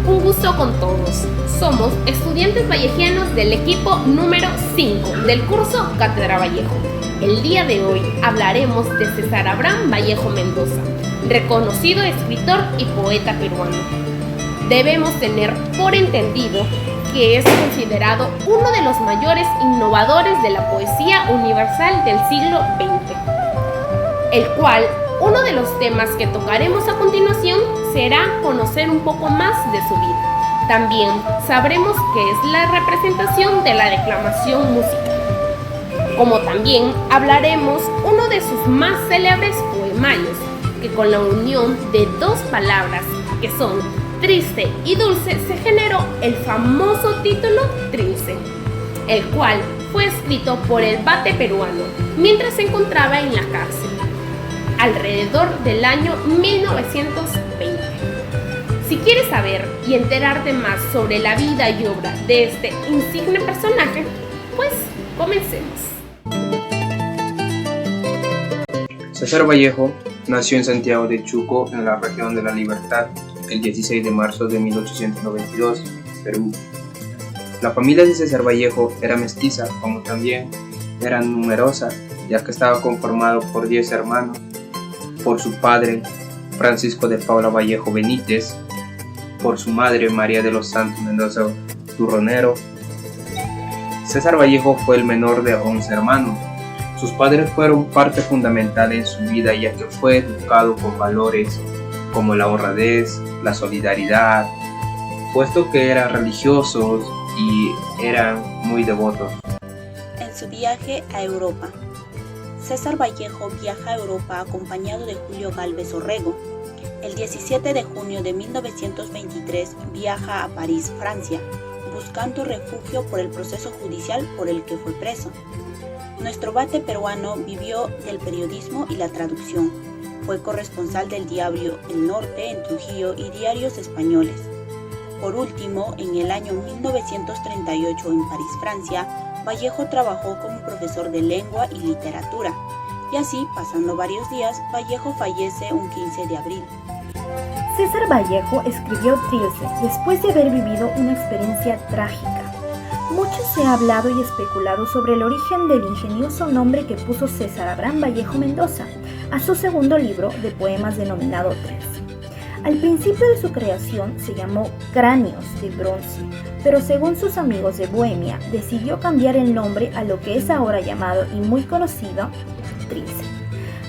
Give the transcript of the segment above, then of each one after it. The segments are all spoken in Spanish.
Un gusto con todos. Somos estudiantes vallejianos del equipo número 5 del curso Cátedra Vallejo. El día de hoy hablaremos de César Abraham Vallejo Mendoza, reconocido escritor y poeta peruano. Debemos tener por entendido que es considerado uno de los mayores innovadores de la poesía universal del siglo XX, el cual uno de los temas que tocaremos a continuación será conocer un poco más de su vida. También sabremos qué es la representación de la declamación musical. Como también hablaremos uno de sus más célebres poemarios, que con la unión de dos palabras que son triste y dulce se generó el famoso título Trilce, el cual fue escrito por el Vate peruano mientras se encontraba en la cárcel, alrededor del año 1920. Si quieres saber y enterarte más sobre la vida y obra de este insigne personaje, pues comencemos. César Vallejo nació en Santiago de Chuco, en la región de La Libertad, el 16 de marzo de 1892, Perú. La familia de César Vallejo era mestiza, como también era numerosa, ya que estaba conformado por 10 hermanos, por su padre, Francisco de Paula Vallejo Benítez, por su madre, María de los Santos Mendoza Turronero. César Vallejo fue el menor de 11 hermanos. Sus padres fueron parte fundamental en su vida, ya que fue educado con valores como la honradez, la solidaridad, puesto que eran religiosos y eran muy devotos. En su viaje a Europa, César Vallejo viaja a Europa acompañado de Julio Gálvez Orrego. El 17 de junio de 1923 viaja a París, Francia, buscando refugio por el proceso judicial por el que fue preso. Nuestro Vate peruano vivió del periodismo y la traducción. Fue corresponsal del diario El Norte en Trujillo y diarios españoles. Por último, en el año 1938 en París, Francia, Vallejo trabajó como profesor de lengua y literatura. Y así, pasando varios días, Vallejo fallece un 15 de abril. César Vallejo escribió Trilce después de haber vivido una experiencia trágica. Mucho se ha hablado y especulado sobre el origen del ingenioso nombre que puso César Abraham Vallejo Mendoza a su segundo libro de poemas denominado Trilce. Al principio de su creación se llamó Cráneos de Bronce, pero según sus amigos de Bohemia decidió cambiar el nombre a lo que es ahora llamado y muy conocido Trilce.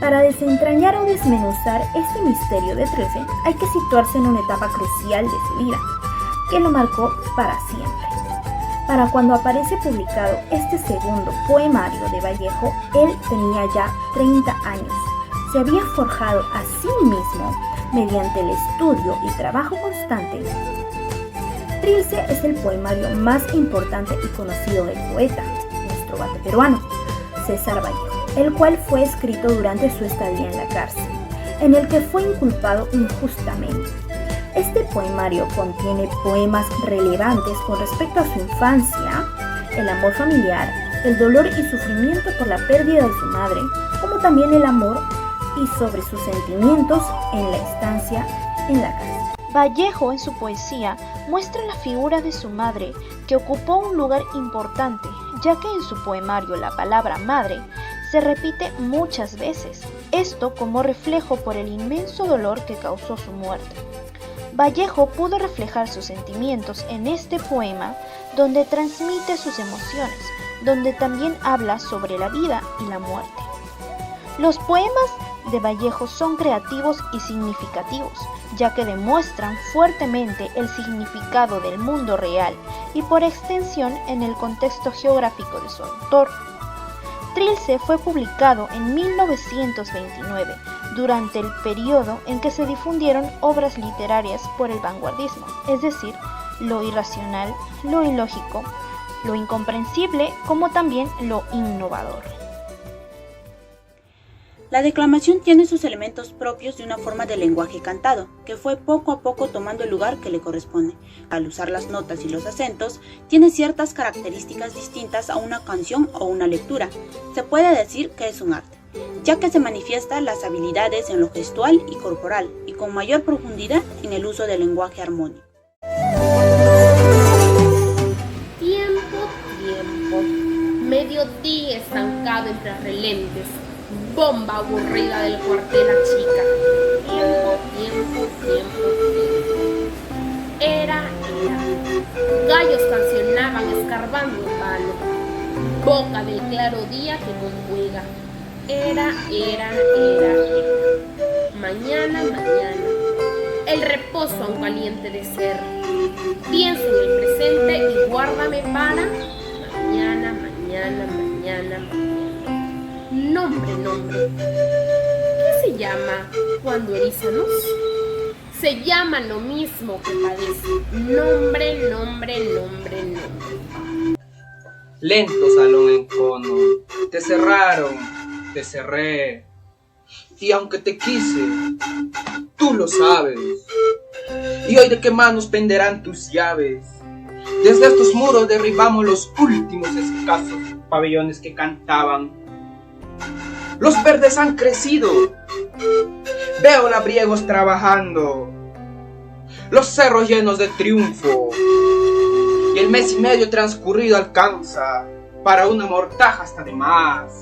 Para desentrañar o desmenuzar este misterio de Trilce hay que situarse en una etapa crucial de su vida, que lo marcó para siempre. Para cuando aparece publicado este segundo poemario de Vallejo, él tenía ya 30 años. Se había forjado a sí mismo mediante el estudio y trabajo constante. Trilce es el poemario más importante y conocido del poeta, nuestro Vate peruano, César Vallejo, el cual fue escrito durante su estadía en la cárcel, en el que fue inculpado injustamente. Este poemario contiene poemas relevantes con respecto a su infancia, el amor familiar, el dolor y sufrimiento por la pérdida de su madre, como también el amor y sobre sus sentimientos en la estancia en la cárcel. Vallejo en su poesía muestra la figura de su madre, que ocupó un lugar importante, ya que en su poemario la palabra madre se repite muchas veces, esto como reflejo por el inmenso dolor que causó su muerte. Vallejo pudo reflejar sus sentimientos en este poema, donde transmite sus emociones, donde también habla sobre la vida y la muerte. Los poemas de Vallejo son creativos y significativos, ya que demuestran fuertemente el significado del mundo real y por extensión en el contexto geográfico de su autor. Trilce fue publicado en 1929, durante el periodo en que se difundieron obras literarias por el vanguardismo, es decir, lo irracional, lo ilógico, lo incomprensible, como también lo innovador. La declamación tiene sus elementos propios de una forma de lenguaje cantado, que fue poco a poco tomando el lugar que le corresponde. Al usar las notas y los acentos, tiene ciertas características distintas a una canción o una lectura. Se puede decir que es un arte, ya que se manifiesta las habilidades en lo gestual y corporal, y con mayor profundidad en el uso del lenguaje armónico. mediodía estancado entre relentes, bomba aburrida del cuartel a chica. Tiempo. Era. Gallos cancionaban escarbando en vano, boca del claro día que conjuega. Era. Mañana. El reposo aún caliente de ser. Piensa en el presente y guárdame para mañana. Nombre. ¿Qué se llama cuando erizamos? Se llama lo mismo que padece. Nombre. Lento salón en cono, te cerraron, te cerré. Y aunque te quise, tú lo sabes. Y hoy de qué manos penderán tus llaves. Desde estos muros derribamos los últimos escasos pabellones que cantaban. Los verdes han crecido. Veo labriegos trabajando. Los cerros llenos de triunfo. Y el mes y medio transcurrido alcanza para una mortaja hasta de más.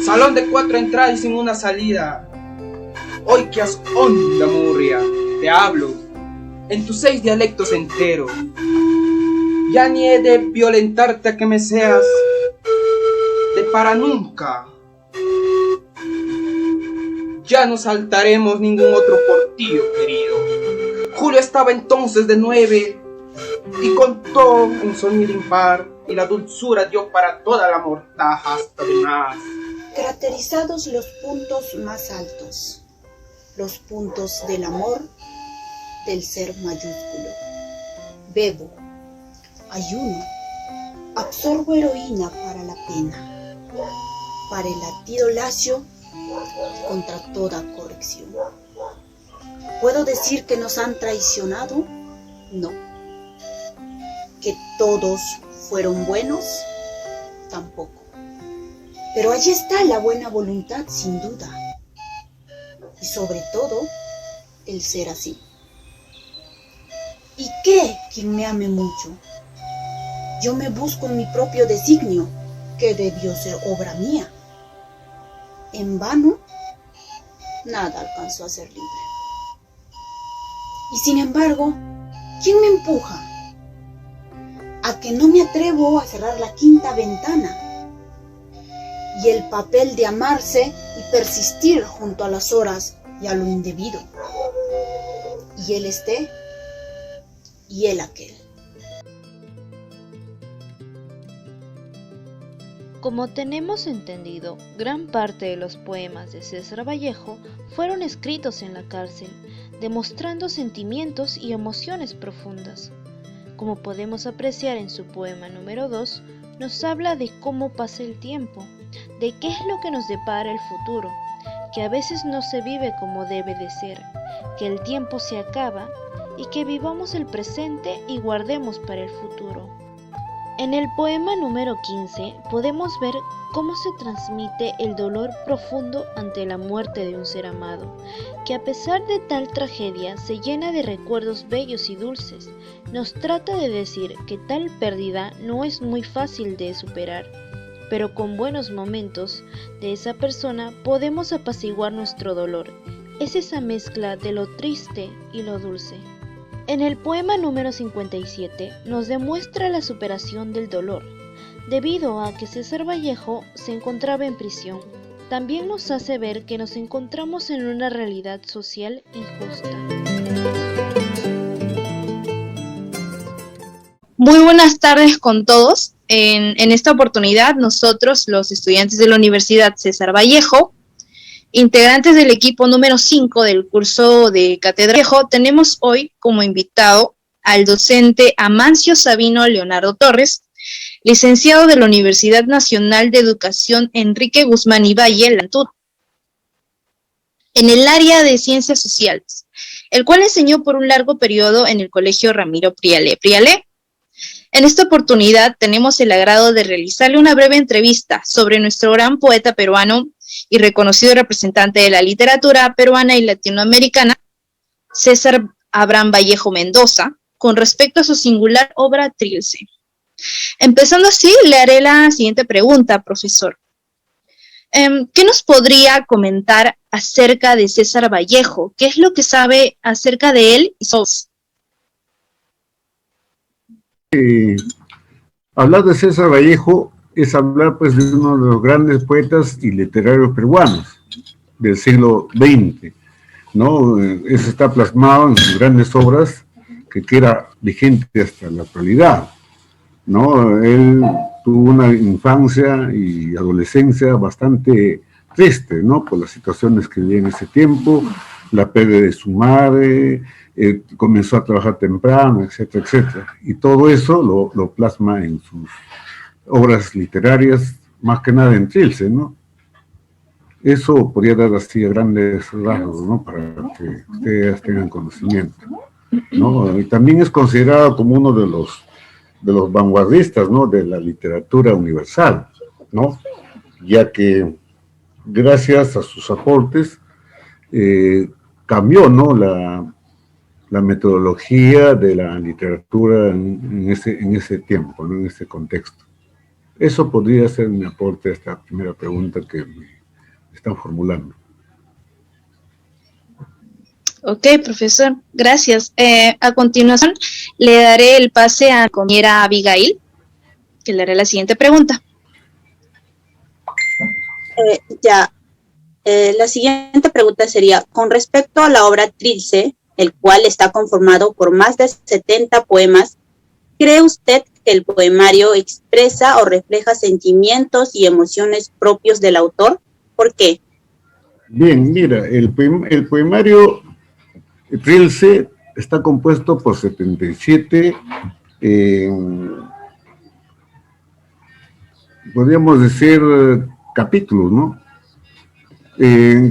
Salón de 4 entradas y sin una salida. Hoy que has honda murria, te hablo en tus 6 dialectos enteros. Ya ni he de violentarte a que me seas de para nunca. Ya no saltaremos ningún otro portillo querido. Julio estaba entonces de 9 y contó un sonido impar y la dulzura dio para toda la mortaja hasta de más. Caracterizados los puntos más altos, los puntos del amor, del ser mayúsculo. Bebo, ayuno, absorbo heroína para la pena, para el latido lacio contra toda corrección. ¿Puedo decir que nos han traicionado? No. ¿Que todos fueron buenos? Tampoco. Pero allí está la buena voluntad, sin duda. Y sobre todo, el ser así. ¿Y qué quien me ame mucho? Yo me busco en mi propio designio, que debió ser obra mía. En vano, nada alcanzó a ser libre. Y sin embargo, ¿quién me empuja? A que no me atrevo a cerrar la quinta ventana. Y el papel de amarse y persistir junto a las horas y a lo indebido. Y él y él aquel. Como tenemos entendido, gran parte de los poemas de César Vallejo fueron escritos en la cárcel, demostrando sentimientos y emociones profundas. Como podemos apreciar en su poema número 2, nos habla de cómo pasa el tiempo, de qué es lo que nos depara el futuro, que a veces no se vive como debe de ser, que el tiempo se acaba y que vivamos el presente y guardemos para el futuro. En el poema número 15 podemos ver cómo se transmite el dolor profundo ante la muerte de un ser amado, que a pesar de tal tragedia se llena de recuerdos bellos y dulces. Nos trata de decir que tal pérdida no es muy fácil de superar, pero con buenos momentos de esa persona podemos apaciguar nuestro dolor. Es esa mezcla de lo triste y lo dulce. En el poema número 57 nos demuestra la superación del dolor, debido a que César Vallejo se encontraba en prisión. También nos hace ver que nos encontramos en una realidad social injusta. Muy buenas tardes con todos. En esta oportunidad nosotros, los estudiantes de la Universidad César Vallejo, integrantes del equipo número 5 del curso de Cátedra Vallejo, tenemos hoy como invitado al docente Amancio Sabino Leonardo Torres, licenciado de la Universidad Nacional de Educación Enrique Guzmán y Valle, Lantud, en el área de Ciencias Sociales, el cual enseñó por un largo periodo en el Colegio Ramiro Priale. En esta oportunidad tenemos el agrado de realizarle una breve entrevista sobre nuestro gran poeta peruano y reconocido representante de la literatura peruana y latinoamericana, César Abraham Vallejo Mendoza, con respecto a su singular obra Trilce. Empezando así, le haré la siguiente pregunta, profesor. ¿Qué nos podría comentar acerca de César Vallejo? ¿Qué es lo que sabe acerca de él y sos? Hablar de César Vallejo es hablar pues de uno de los grandes poetas y literarios peruanos del siglo XX, ¿no? Eso está plasmado en sus grandes obras que queda vigente hasta la actualidad, ¿no? Él tuvo una infancia y adolescencia bastante triste, ¿no? Por las situaciones que vivía en ese tiempo, la pérdida de su madre, comenzó a trabajar temprano, etcétera, etcétera. Y todo eso lo plasma en sus obras literarias, más que nada en Trilce, ¿no? Eso podría dar así a grandes rasgos, ¿no? Para que ustedes tengan conocimiento, ¿no? Y también es considerado como uno de los vanguardistas, ¿no? De la literatura universal, ¿no? Ya que gracias a sus aportes cambió, ¿no? La metodología de la literatura en ese tiempo, ¿no? En ese contexto. Eso podría ser mi aporte a esta primera pregunta que me están formulando. Ok, profesor, gracias. A continuación, le daré el pase a mi compañera Abigail, que le haré la siguiente pregunta. La siguiente pregunta sería, con respecto a la obra Trilce, el cual está conformado por más de 70 poemas, ¿cree usted que el poemario expresa o refleja sentimientos y emociones propios del autor? ¿Por qué? Bien, mira, el poemario Trilce está compuesto por 77, podríamos decir, capítulos, ¿no?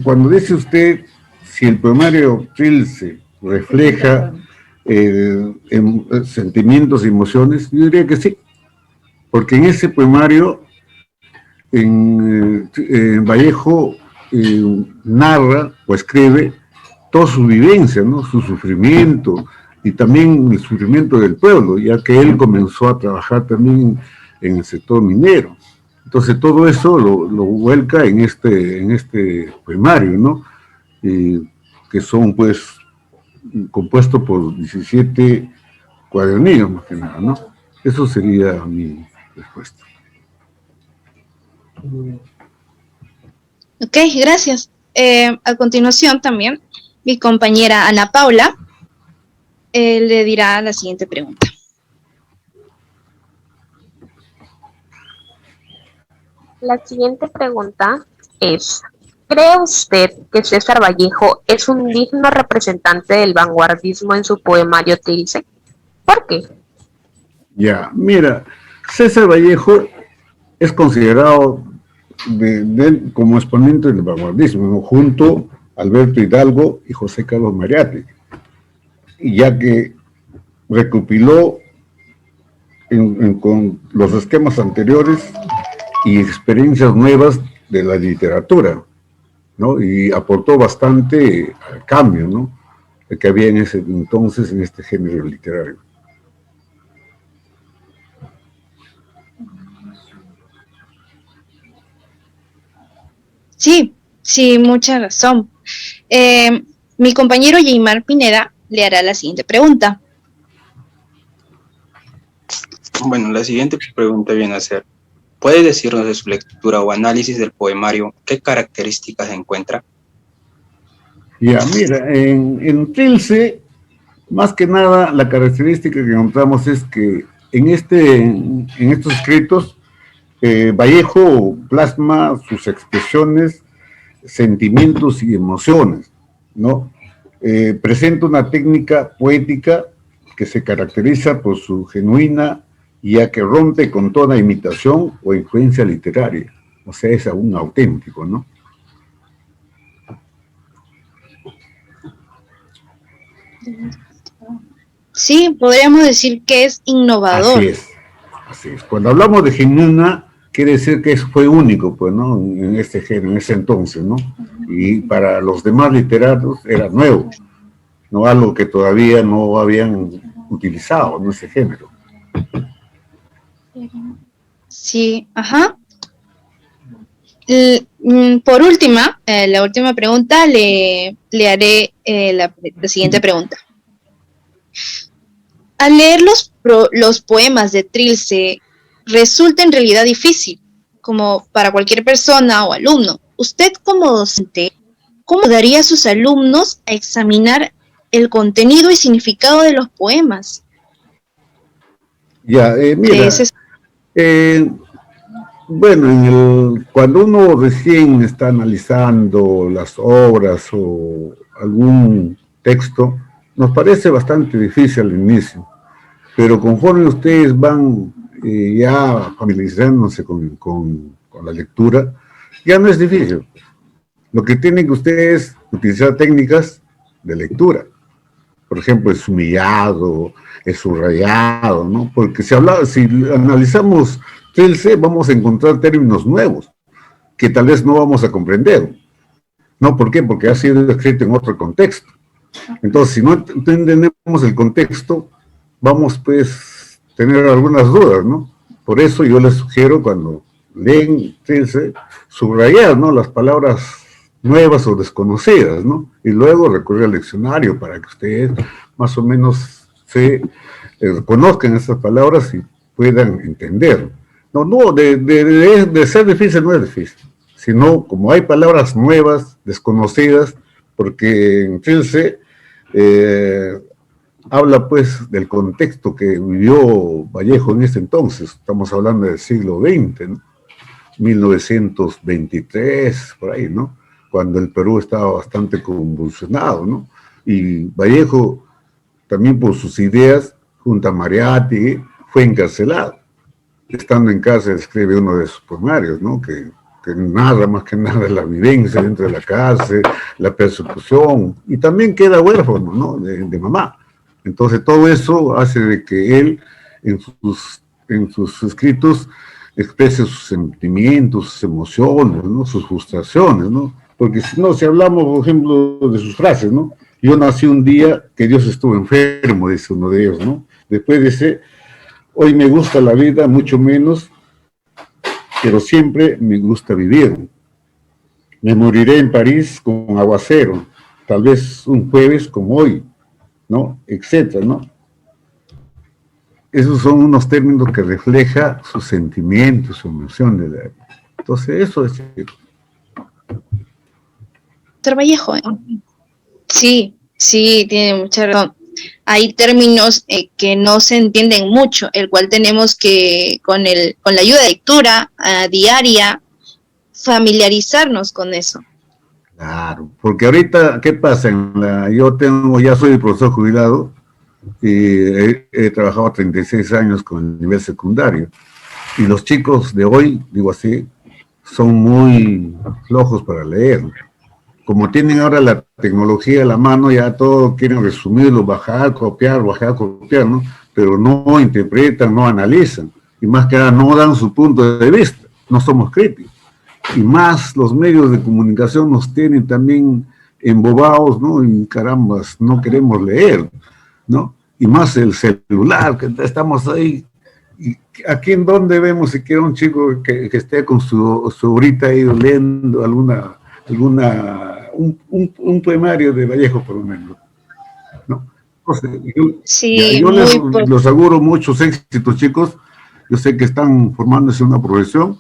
Cuando dice usted si el poemario Trilce refleja sentimientos y emociones, yo diría que sí, porque en ese poemario Vallejo narra o escribe toda su vivencia, ¿no? Su sufrimiento y también el sufrimiento del pueblo, ya que él comenzó a trabajar también en el sector minero. Entonces todo eso lo vuelca en este poemario, ¿no? Que son pues compuestos por 17 cuadernillos más que nada, ¿no? Eso sería mi respuesta. Ok, gracias. A continuación también, mi compañera Ana Paula le dirá la siguiente pregunta. La siguiente pregunta es, ¿cree usted que César Vallejo es un digno representante del vanguardismo en su poemario Trilce? ¿Por qué? Ya, mira, César Vallejo es considerado como exponente del vanguardismo, ¿no? Junto a Alberto Hidalgo y José Carlos Mariátegui, ya que recopiló con los esquemas anteriores y experiencias nuevas de la literatura, ¿no? Y aportó bastante al cambio, ¿no? Que había en ese entonces en este género literario. Sí, mucha razón. Mi compañero Yeimar Pineda le hará la siguiente pregunta. Bueno, la siguiente pregunta viene a ser, ¿puede decirnos de su lectura o análisis del poemario qué características encuentra? Ya, mira, en Trilce, más que nada, la característica que encontramos es que en estos escritos, Vallejo plasma sus expresiones, sentimientos y emociones, ¿no? Presenta una técnica poética que se caracteriza por su genuina, ya que rompe con toda imitación o influencia literaria. O sea, es aún auténtico, ¿no? Sí, podríamos decir que es innovador. Así es. Cuando hablamos de genuina, quiere decir que fue único, pues, ¿no? En este género, en ese entonces, ¿no? Y para los demás literatos era nuevo, ¿no? Algo que todavía no habían utilizado, ¿no? Ese género. Sí, ajá. Por última, la última pregunta, le haré la siguiente pregunta. Al leer los poemas de Trilce, resulta en realidad difícil, como para cualquier persona o alumno. Usted como docente, ¿cómo ayudaría a sus alumnos a examinar el contenido y significado de los poemas? Ya, mira, bueno, cuando uno recién está analizando las obras o algún texto, nos parece bastante difícil al inicio, pero conforme ustedes van ya familiarizándose con la lectura, ya no es difícil. Lo que tienen que ustedes utilizar técnicas de lectura. Por ejemplo, el sumillado, el subrayado, ¿no? Porque si analizamos Trilce, vamos a encontrar términos nuevos que tal vez no vamos a comprender. ¿No? ¿Por qué? Porque ha sido escrito en otro contexto. Entonces, si no entendemos el contexto, vamos pues a tener algunas dudas, ¿no? Por eso yo les sugiero cuando leen Trilce, subrayar, ¿no? Las palabras nuevas o desconocidas, ¿no? Y luego recurrir al diccionario para que ustedes más o menos conozcan esas palabras y puedan entender. No, de ser difícil no es difícil, sino como hay palabras nuevas, desconocidas, porque en Trilce habla pues del contexto que vivió Vallejo en ese entonces, estamos hablando del siglo XX, ¿no? 1923, por ahí, ¿no? Cuando el Perú estaba bastante convulsionado, ¿no? Y Vallejo, también por sus ideas, junto a Mariátegui, fue encarcelado. Estando en cárcel escribe uno de sus poemarios, ¿no? Que narra más que nada la vivencia dentro de la cárcel, la persecución, y también queda huérfano, ¿no? De mamá. Entonces todo eso hace de que él, en sus escritos, exprese sus sentimientos, sus emociones, ¿no? Sus frustraciones, ¿no? Porque si hablamos, por ejemplo, de sus frases, ¿no? Yo nací un día que Dios estuvo enfermo, dice uno de ellos, ¿no? Después dice, hoy me gusta la vida mucho menos, pero siempre me gusta vivir. Me moriré en París con aguacero, tal vez un jueves como hoy, ¿no? Etcétera, ¿no? Esos son unos términos que reflejan sus sentimientos, sus emociones. Entonces, eso es... Doctor Vallejo, sí, tiene mucha razón. Hay términos que no se entienden mucho, el cual tenemos que, con la ayuda de lectura diaria, familiarizarnos con eso. Claro, porque ahorita, ¿qué pasa? Ya soy profesor jubilado y he trabajado 36 años con el nivel secundario. Y los chicos de hoy, digo así, son muy flojos para leer. Como tienen ahora la tecnología a la mano, ya todo quieren resumirlo, bajar, copiar, ¿no? Pero no interpretan, no analizan. Y más que nada, no dan su punto de vista. No somos críticos. Y más los medios de comunicación nos tienen también embobados, ¿no? Y carambas, no queremos leer, ¿no? Y más el celular, que estamos ahí. ¿Y aquí en dónde vemos siquiera un chico que esté con su horita ahí leyendo un poemario de Vallejo, por lo menos, ¿no? Entonces, yo les auguro muchos éxitos, chicos. Yo sé que están formándose una profesión.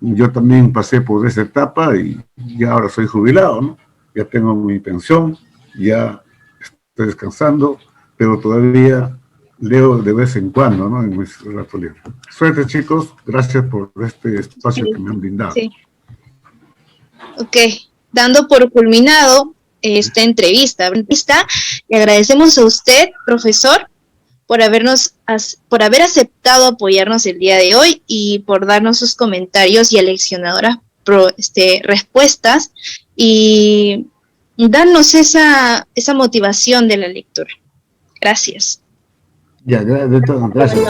Yo también pasé por esa etapa y ya ahora soy jubilado, ¿no? Ya tengo mi pensión, ya estoy descansando, pero todavía leo de vez en cuando, ¿no? En mis ratos libres. Suerte, chicos. Gracias por este espacio que me han brindado. Sí. Ok. Dando por culminado esta entrevista, le agradecemos a usted, profesor, por haber aceptado apoyarnos el día de hoy y por darnos sus comentarios y aleccionadoras respuestas y darnos esa motivación de la lectura. Gracias. Ya, de todo, gracias.